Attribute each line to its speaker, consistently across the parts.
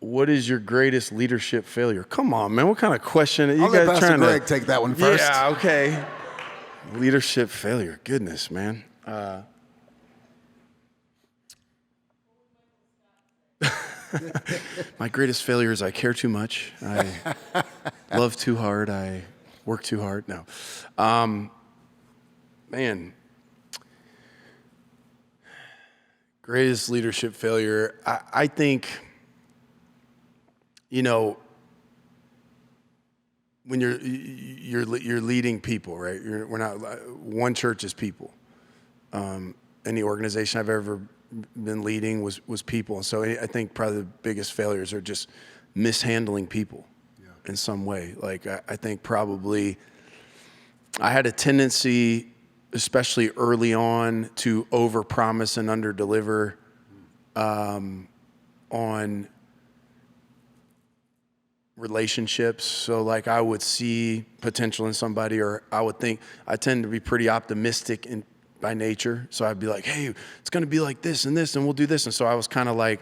Speaker 1: what is your greatest leadership failure? Come on, man. What kind of question are you
Speaker 2: I'll let
Speaker 1: guys
Speaker 2: Pastor
Speaker 1: trying
Speaker 2: Greg
Speaker 1: to
Speaker 2: take that one first.
Speaker 1: Yeah, okay. Leadership failure. Goodness, man. My greatest failure is I care too much. I love too hard. I work too hard. No. Man. Greatest leadership failure. I think, you know, when you're leading people, right? We're not, One Church is people. Any organization I've ever been leading was people. And so I think probably the biggest failures are just mishandling people in some way. Like I think probably I had a tendency, especially early on, to overpromise and underdeliver on relationships. So like I would see potential in somebody, or I would think, I tend to be pretty optimistic by nature. So I'd be like, hey, it's going to be like this and this, and we'll do this. And so I was kind of like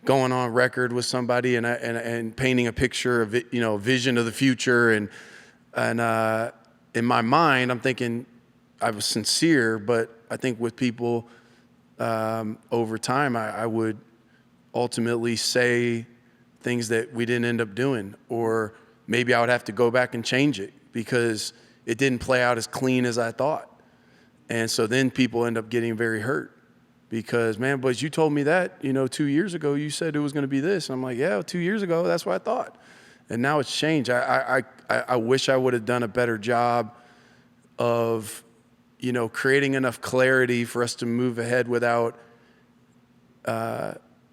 Speaker 1: going on record with somebody and painting a picture of it, you know, vision of the future. And in my mind, I'm thinking I was sincere, but I think with people over time, I would ultimately say things that we didn't end up doing, or maybe I would have to go back and change it because it didn't play out as clean as I thought. And so then people end up getting very hurt because, man, but you told me that, you know, 2 years ago, you said it was going to be this. And I'm like, yeah, 2 years ago, that's what I thought. And now it's changed. I wish I would have done a better job of, you know, creating enough clarity for us to move ahead without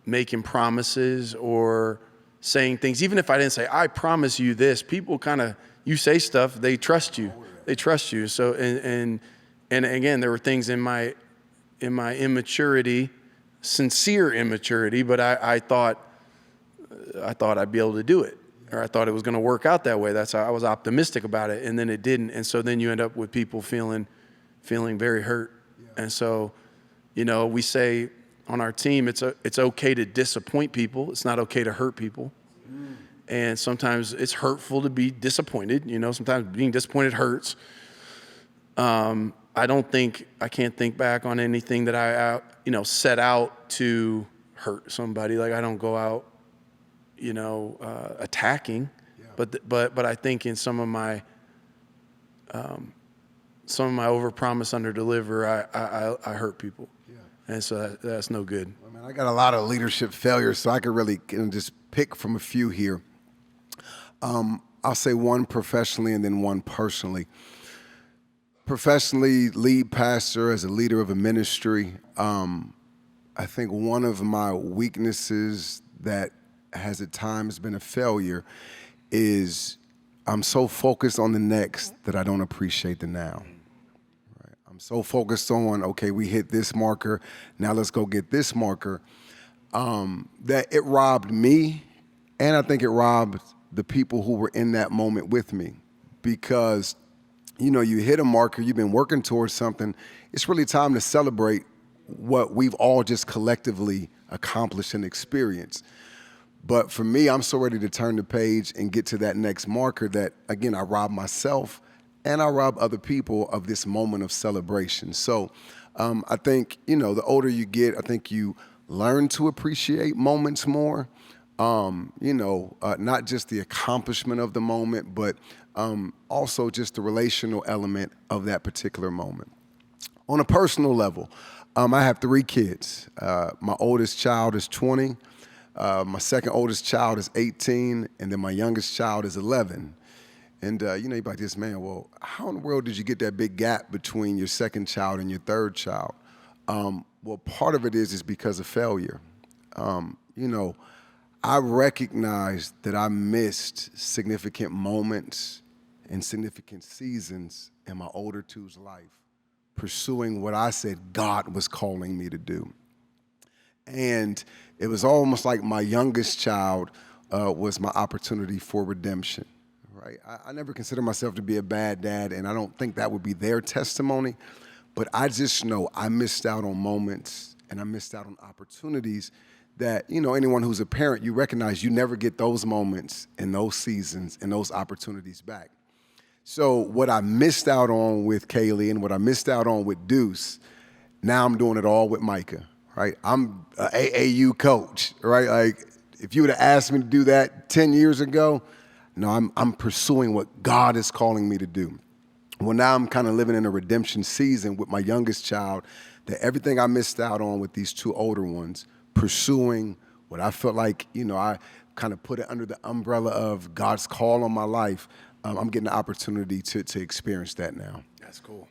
Speaker 1: making promises or saying things. Even if I didn't say, I promise you this, people kind of, you say stuff, they trust you. They trust you. So, and again, there were things in my immaturity, sincere immaturity, but I thought I'd be able to do it, or I thought it was going to work out that way. That's how I was optimistic about it, and then it didn't. And so then you end up with people feeling very hurt. Yeah. And so, you know, we say on our team, it's okay to disappoint people. It's not okay to hurt people. And sometimes it's hurtful to be disappointed. You know, sometimes being disappointed hurts. I can't think back on anything that I set out to hurt somebody. Like I don't go out, you know, attacking, but I think in some of my overpromise, underdeliver, I hurt people. Yeah. And so that's no good.
Speaker 2: I mean, I got a lot of leadership failures, so I could really just pick from a few here. I'll say one professionally and then one personally. Professionally, lead pastor as a leader of a ministry. I think one of my weaknesses that has at times been a failure is I'm so focused on the next that I don't appreciate the now. Right? I'm so focused on, okay, we hit this marker, now let's go get this marker, that it robbed me, and I think it robbed the people who were in that moment with me. Because, you know, you hit a marker, you've been working towards something, it's really time to celebrate what we've all just collectively accomplished and experienced. But for me, I'm so ready to turn the page and get to that next marker that, again, I rob myself and I rob other people of this moment of celebration. So I think, you know, the older you get, I think you learn to appreciate moments more. Not just the accomplishment of the moment, but also just the relational element of that particular moment. On a personal level, I have 3 kids. My oldest child is 20. My second oldest child is 18, and then my youngest child is 11. And, you're like this, man, well, how in the world did you get that big gap between your second child and your third child? Well, part of it is because of failure. I recognized that I missed significant moments and significant seasons in my older two's life, pursuing what I said God was calling me to do. And it was almost like my youngest child was my opportunity for redemption, right? I never consider myself to be a bad dad, and I don't think that would be their testimony, but I just know I missed out on moments and I missed out on opportunities that, you know, anyone who's a parent, you recognize you never get those moments and those seasons and those opportunities back. So what I missed out on with Kaylee and what I missed out on with Deuce, now I'm doing it all with Micah, right? I'm a AAU coach, right? Like, if you would have asked me to do that 10 years ago, no, I'm pursuing what God is calling me to do. Well, now I'm kind of living in a redemption season with my youngest child, that everything I missed out on with these two older ones, pursuing what I felt like, you know, I kind of put it under the umbrella of God's call on my life. I'm getting the opportunity to experience that now.
Speaker 1: That's cool.